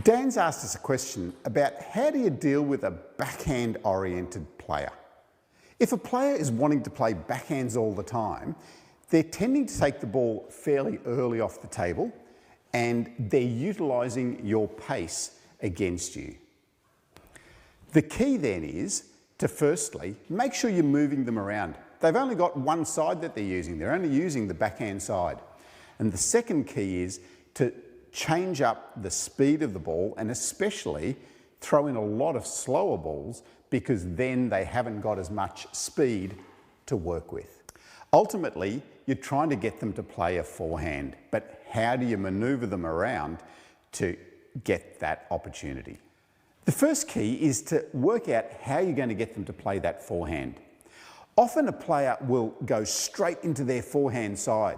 Dan's asked us a question about how do you deal with a backhand-oriented player. If a player is wanting to play backhands all the time, they're tending to take the ball fairly early off the table and they're utilising your pace against you. The key then is to firstly make sure you're moving them around. They've only got one side that they're using. They're only using the backhand side. And the second key is to change up the speed of the ball and especially throw in a lot of slower balls because then they haven't got as much speed to work with. Ultimately, you're trying to get them to play a forehand, but how do you manoeuvre them around to get that opportunity? The first key is to work out how you're going to get them to play that forehand. Often a player will go straight into their forehand side,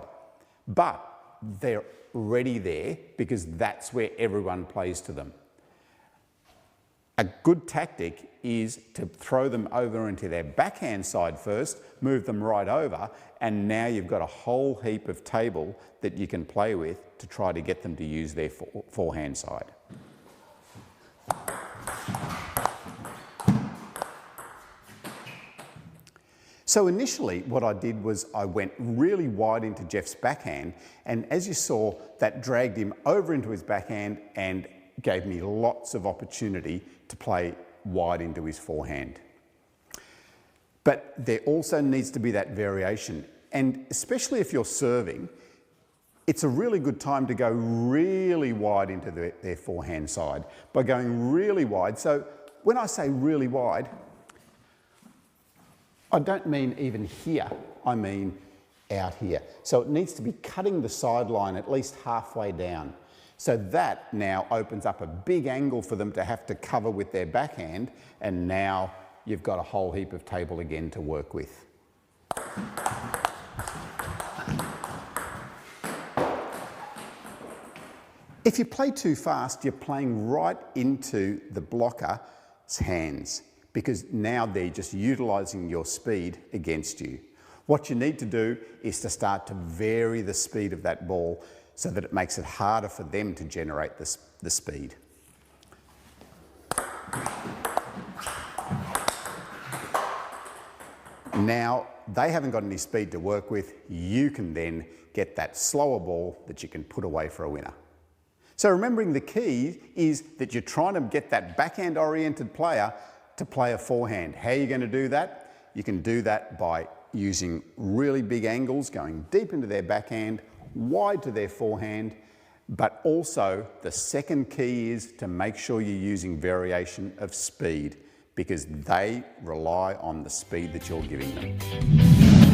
but they're ready there because that's where everyone plays to them. A good tactic is to throw them over into their backhand side first, move them right over, and now you've got a whole heap of table that you can play with to try to get them to use their forehand side. So initially what I did was I went really wide into Jeff's backhand, and as you saw, that dragged him over into his backhand and gave me lots of opportunity to play wide into his forehand. But there also needs to be that variation, and especially if you're serving, it's a really good time to go really wide into their forehand side by going really wide. So when I say really wide, I don't mean even here, I mean out here. So it needs to be cutting the sideline at least halfway down. So that now opens up a big angle for them to have to cover with their backhand, and now you've got a whole heap of table again to work with. If you play too fast, you're playing right into the blocker's hands, because now they're just utilising your speed against you. What you need to do is to start to vary the speed of that ball so that it makes it harder for them to generate the speed. Now, they haven't got any speed to work with. You can then get that slower ball that you can put away for a winner. So remembering the key is that you're trying to get that backhand-oriented player to play a forehand. How are you going to do that? You can do that by using really big angles, going deep into their backhand, wide to their forehand, but also the second key is to make sure you're using variation of speed because they rely on the speed that you're giving them.